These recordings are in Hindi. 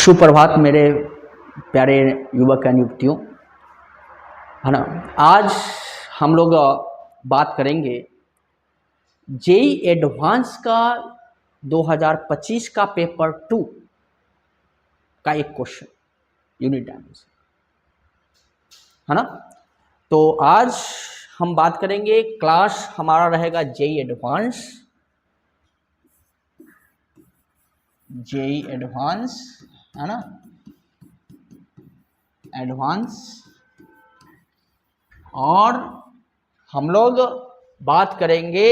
सुप्रभात मेरे प्यारे युवक एवं युवतियों, है ना। आज हम लोग बात करेंगे जेई एडवांस का 2025 का पेपर 2 का एक क्वेश्चन यूनिट डायमेंशन, है ना। तो आज हम बात करेंगे, क्लास हमारा रहेगा जेई एडवांस, है ना, एडवांस। और हम लोग बात करेंगे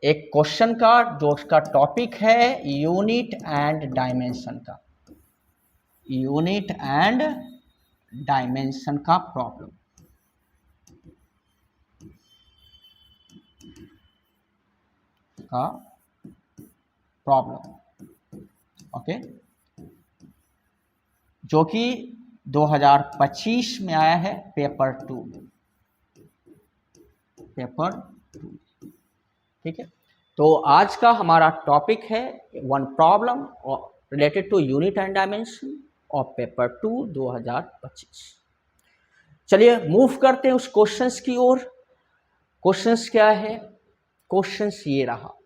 एक क्वेश्चन का जो उसका टॉपिक है यूनिट एंड डायमेंशन का, यूनिट एंड डायमेंशन का प्रॉब्लम। ओके, जो कि 2025 में आया है पेपर 2, ठीक है। तो आज का हमारा टॉपिक है one problem related to unit and dimension of paper 2 2025। चलिए मूव करते हैं उस क्वेश्चंस की ओर। क्वेश्चंस क्या है? क्वेश्चंस ये रहा,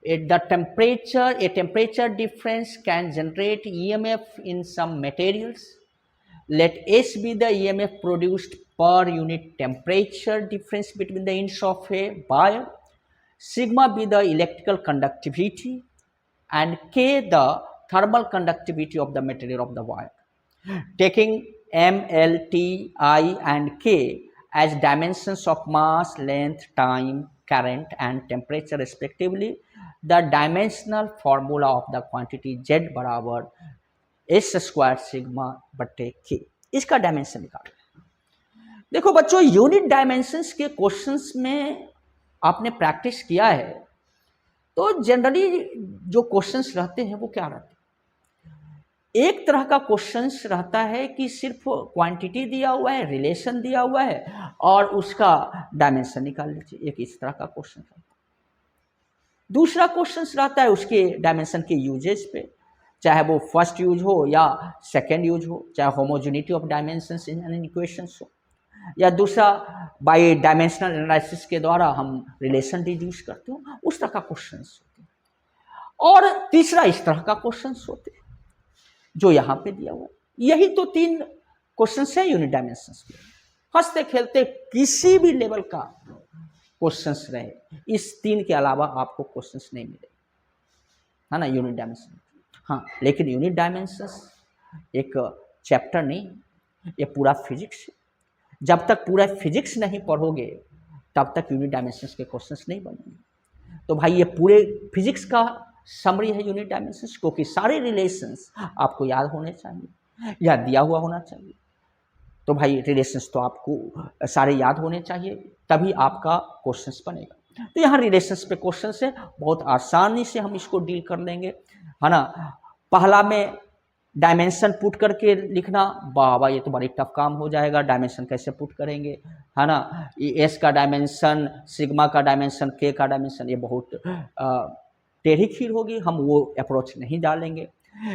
a temperature difference can generate EMF in some materials. Let S be the EMF produced per unit temperature difference between the ends of a wire, sigma be the electrical conductivity, and K the thermal conductivity of the material of the wire. Taking M, L, T, I and K as dimensions of mass, length, time, current and temperature respectively, the dimensional formula of the quantity Z बराबर एस स्क्वायर सिग्मा बटे के, इसका डायमेंशन निकालना। देखो बच्चों, यूनिट डायमेंशंस के क्वेश्चंस में आपने प्रैक्टिस किया है तो जनरली जो क्वेश्चंस रहते हैं वो क्या रहते हैं? एक तरह का क्वेश्चंस रहता है कि सिर्फ क्वांटिटी दिया हुआ है, रिलेशन दिया हुआ है और उसका डायमेंशन निकाल लीजिए, एक इस तरह का क्वेश्चन रहता है। दूसरा क्वेश्चन रहता है उसके डायमेंशन के यूजेस पे, चाहे वो फर्स्ट यूज हो या सेकेंड यूज हो, चाहे homogeneity of dimensions in an equations हो, या दूसरा बाय डायमेंशनल एनालिसिस के द्वारा हम रिलेशन डिड्यूस करते हो, उस तरह का क्वेश्चन होते हैं। और तीसरा इस तरह का क्वेश्चन होते हैं जो यहाँ पे दिया हुआ है। यही तो 3 क्वेश्चन है यूनिट डायमेंशंस के। हंसते खेलते किसी भी लेवल का क्वेश्चंस रहे, इस 3 के अलावा आपको क्वेश्चंस नहीं मिले, है ना, यूनिट डायमेंशन। हाँ, लेकिन यूनिट डायमेंशंस एक चैप्टर नहीं, ये पूरा फिजिक्स है। जब तक पूरा फिजिक्स नहीं पढ़ोगे तब तक यूनिट डायमेंशंस के क्वेश्चंस नहीं बनेंगे। तो भाई ये पूरे फिजिक्स का समरी है यूनिट डायमेंशंस, क्योंकि सारे रिलेशंस आपको याद होने चाहिए या दिया हुआ होना चाहिए। तो भाई रिलेशंस तो आपको सारे याद होने चाहिए, तभी आपका क्वेश्चंस बनेगा। तो यहाँ रिलेशंस पे क्वेश्चंस है, बहुत आसानी से हम इसको डील कर लेंगे, है ना। पहला में डायमेंशन पुट करके लिखना, बाबा ये तो बड़ी टफ काम हो जाएगा, डायमेंशन कैसे पुट करेंगे, है ना। एस का डायमेंशन, सिग्मा का डायमेंशन, के का डायमेंशन, ये बहुत टेढ़ी खीर होगी, हम वो अप्रोच नहीं डालेंगे।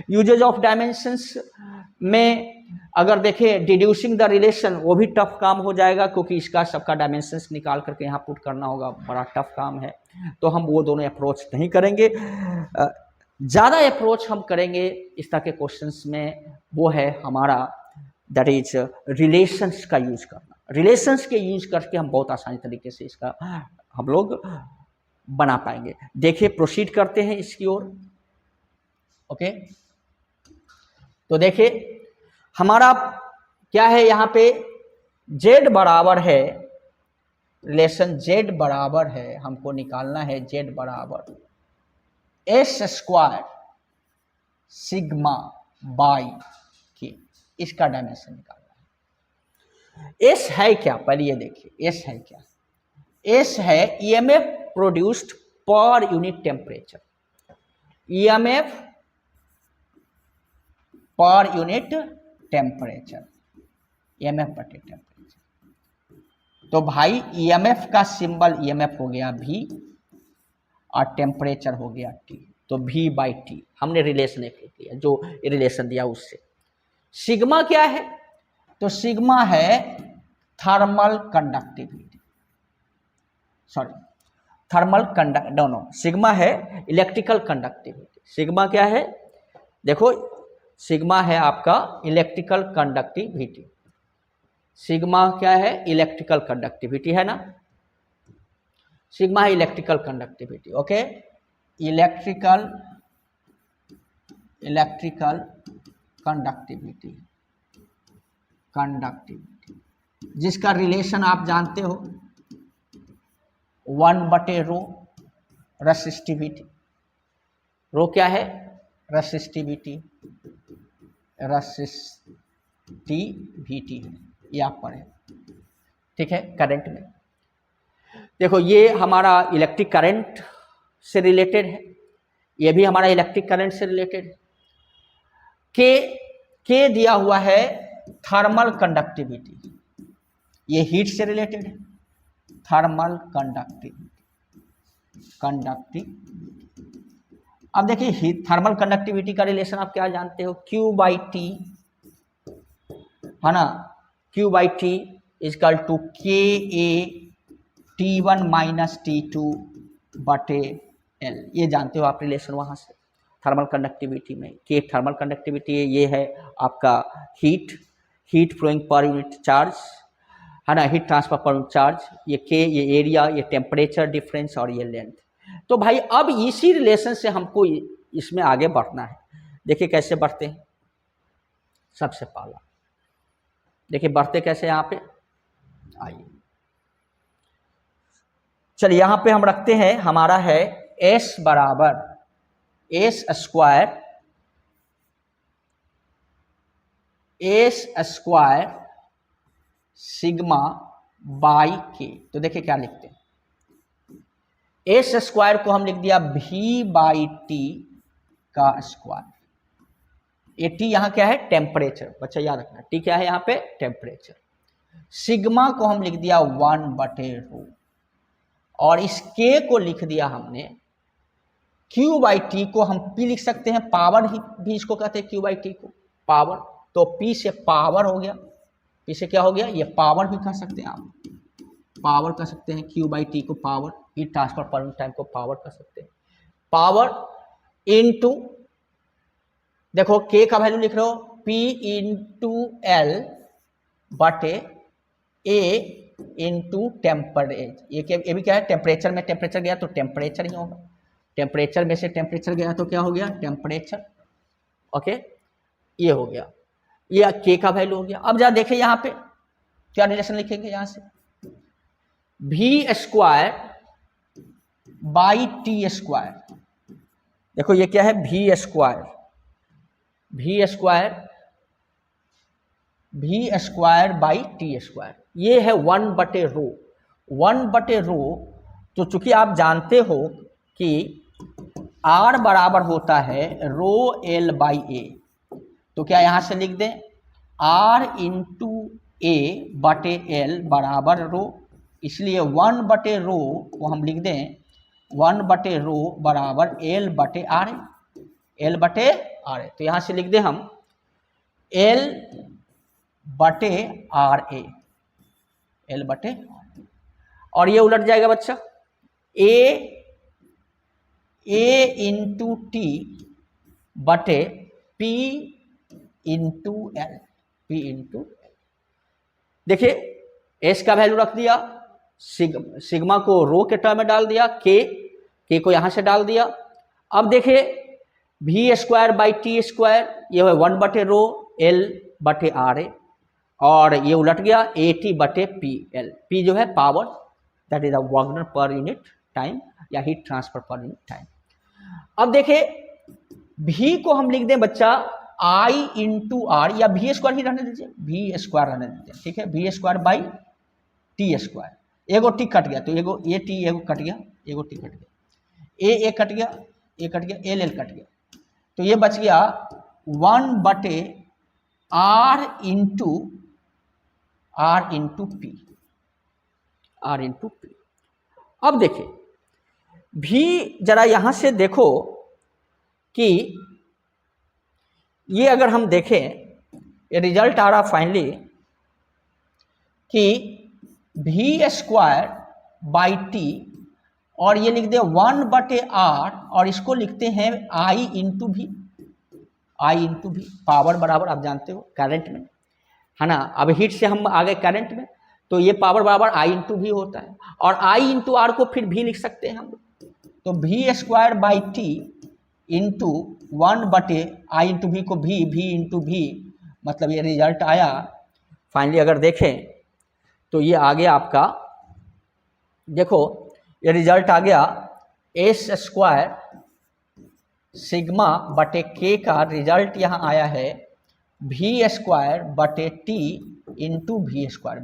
यूजेज ऑफ डायमेंशंस में अगर देखें डिड्यूसिंग द रिलेशन, वो भी टफ काम हो जाएगा, क्योंकि इसका सबका डायमेंशंस निकाल करके यहाँ पुट करना होगा, बड़ा टफ काम है। तो हम वो दोनों अप्रोच नहीं करेंगे। ज़्यादा अप्रोच हम करेंगे इस तरह के क्वेश्चंस में, वो है हमारा दैट इज रिलेशंस का यूज करना। रिलेशंस के यूज करके हम बहुत आसानी तरीके से इसका हम लोग बना पाएंगे। देखिए प्रोसीड करते हैं इसकी ओर। ओके, तो देखिए हमारा क्या है यहाँ पे, z बराबर है, रिलेशन z बराबर है, हमको निकालना है z बराबर एस स्क्वायर सिग्मा बाई के, इसका डायमेंशन निकालना है। एस है क्या, पहले ये देखिए एस है क्या। एस है EMF produced per unit temperature, EMF per unit temperature, EMF बटे टेम्परेचर। तो भाई ईएमएफ का सिंबल ईएमएफ हो गया V और टेम्परेचर हो गया T। तो V बाई टी हमने रिलेशन एक लिख लिया, जो रिलेशन दिया उससे। सिग्मा क्या है? तो सिग्मा है thermal conductivity, sorry thermal conduct दोनों, सिग्मा है इलेक्ट्रिकल कंडक्टिविटी। सिग्मा क्या है? देखो सिग्मा है आपका इलेक्ट्रिकल कंडक्टिविटी। सिग्मा क्या है? इलेक्ट्रिकल कंडक्टिविटी है ना, सिग्मा है electrical conductivity. Okay, electrical conductivity, जिसका रिलेशन आप जानते हो 1/रो रेसिस्टिविटी। रो क्या है? रेसिस्टिविटी है, ये आप पढ़े, ठीक है। करंट में देखो ये हमारा इलेक्ट्रिक करंट से रिलेटेड है, ये भी हमारा इलेक्ट्रिक करंट से रिलेटेड है। के दिया हुआ है थर्मल कंडक्टिविटी, ये हीट से रिलेटेड है, थर्मल कंडक्टिविटी। अब देखिए थर्मल कंडक्टिविटी का रिलेशन आप क्या जानते हो? Q बाई टी है ना, Q by T is equal to K A T1 minus T2 बटे L, ये जानते हो आप रिलेशन वहां से थर्मल कंडक्टिविटी में। के थर्मल कंडक्टिविटी ये है आपका heat flowing per unit charge है ना, heat transfer per unit charge, ये के, ये एरिया, ये टेम्परेचर डिफरेंस और ये लेंथ। तो भाई अब इसी रिलेशन से हमको इसमें आगे बढ़ना है। देखिए कैसे बढ़ते हैं। सबसे पहला देखिए बढ़ते कैसे, यहाँ पे आइए, चलिए यहाँ पे हम रखते हैं, हमारा है S बराबर एस स्क्वायर सिग्मा बाई के। तो देखिए क्या लिखते हैं, एस स्क्वायर को हम लिख दिया V बाई टी का स्क्वायर। ये टी यहाँ क्या है? टेम्परेचर, बच्चा याद रखना, टी क्या है यहाँ पे? टेम्परेचर। सिग्मा को हम लिख दिया 1/रो, और इस के को लिख दिया हमने Q बाई टी को हम P लिख सकते हैं, पावर ही भी इसको कहते हैं Q बाई टी को, पावर। तो P से पावर हो गया, P से क्या हो गया? ये पावर भी कह सकते हैं आप, पावर कह सकते हैं Q बाई टी को power, heat transfer per unit time को पावर कह सकते हैं। पावर इनटू देखो K का वैल्यू लिख रहे हो P इंटू L बटे A इंटू टेम्परेचर। ये भी क्या है? टेम्परेचर में टेम्परेचर गया तो टेम्परेचर ही होगा, टेम्परेचर में से टेम्परेचर गया तो क्या हो गया? टेम्परेचर। ओके, ये हो गया, ये K का वैल्यू हो गया। अब जरा देखिए यहाँ पे क्या रिलेशन लिखेंगे, यहाँ से V square by T square. देखो ये क्या है? V square by T square, ये है 1/रो। 1/रो, तो चूंकि आप जानते हो कि R बराबर होता है रो L बाई ए, तो क्या यहां से लिख दें R इंटू ए बटे L बराबर रो, इसलिए 1/रो को हम लिख दें 1/रो बराबर L बटे आर ए। तो यहां से लिख दें हम L बटे आर ए, और ये उलट जाएगा बच्चा, ए इंटू टी बटे P इंटू एल, देखिए S का वैल्यू रख दिया, सिग्मा को रो के टर्म में डाल दिया, के को यहां से डाल दिया। अब देखिए V square by T square, ये है 1/रो L बटे आर ए, और ये उलट गया AT बटे PL। P जो है power, that is the work per unit time या heat transfer per unit time. अब देखिए V को हम लिख दें बच्चा I इंटू आर, या V स्क्वायर ही रहने दीजिए, V स्क्वायर रहने दीजिए, ठीक है। V square by T square, एगो टी कट गया तो एगो ए टी एगो कट गया, एगो टी कट गया, ए कट गया, ए कट गया, एल कट गया, तो ये बच गया 1/R इंटू पी। अब देखिए V जरा यहां से देखो, कि ये अगर हम देखें, ये रिजल्ट आ रहा फाइनली कि v स्क्वायर बाई टी, और ये लिख दे 1/r, और इसको लिखते हैं I इंटू भी, आई इंटू भी, पावर बराबर आप जानते हो करंट में, है ना। अब हीट से हम आ गए करंट में, तो ये पावर बराबर I इंटू भी होता है, और I इंटू आर को फिर भी लिख सकते हैं हम। तो v square by T into 1/I into भी को भी इंटू भी, मतलब ये रिजल्ट आया फाइनली। अगर देखें तो ये आ गया आपका, देखो ये रिजल्ट आ गया एस स्क्वायर सिग्मा बटे के का रिजल्ट यहाँ आया है v स्क्वायर बटे टी इंटू वी स्क्वायर,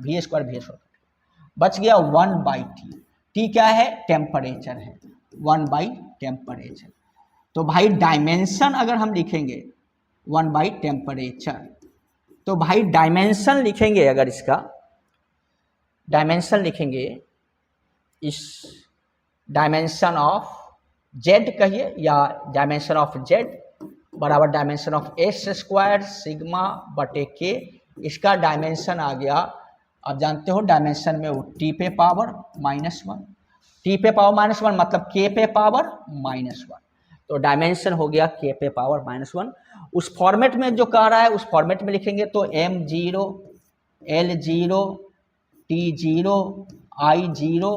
बच गया 1/t। टी क्या है? टेम्परेचर है, 1/टेम्परेचर। तो भाई डायमेंशन अगर हम लिखेंगे 1/टेम्परेचर, तो भाई डायमेंशन लिखेंगे, अगर इसका डायमेंशन लिखेंगे, इस डायमेंशन ऑफ z कहिए, या डायमेंशन ऑफ z बराबर dimension of S square sigma बटे के, इसका डायमेंशन आ गया, आप जानते हो डायमेंशन में वो टी पे पावर -1, टी पे पावर -1 मतलब के पे पावर -1, तो डायमेंशन हो गया के पे पावर -1। उस फॉर्मेट में जो कह रहा है उस फॉर्मेट में लिखेंगे तो m0 l0 t0 i0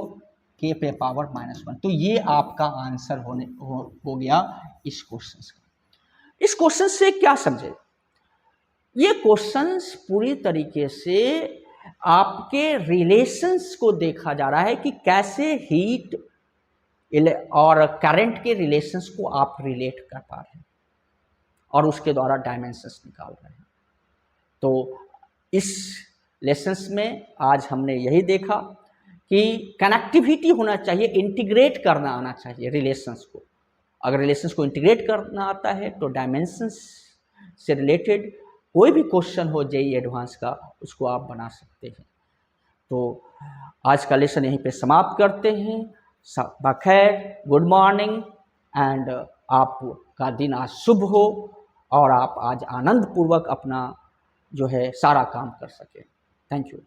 के पे पावर -1। तो ये आपका आंसर हो गया इस क्वेश्चन का। इस क्वेश्चन से क्या समझे? ये क्वेश्चंस पूरी तरीके से आपके रिलेशंस को देखा जा रहा है कि कैसे हीट और करंट के रिलेशंस को आप रिलेट कर पा रहे हैं और उसके द्वारा डायमेंशंस निकाल रहे हैं। तो इस लेसन्स में आज हमने यही देखा कि कनेक्टिविटी होना चाहिए, इंटीग्रेट करना आना चाहिए रिलेशंस को। अगर रिलेशंस को इंटीग्रेट करना आता है तो डायमेंशंस से रिलेटेड कोई भी क्वेश्चन हो जेईई एडवांस का, उसको आप बना सकते हैं। तो आज का लेसन यहीं पे समाप्त करते हैं। बखैर, गुड मॉर्निंग, एंड आपका दिन आज शुभ हो और आप आज आनंद पूर्वक अपना जो है सारा काम कर सकें। Thank you.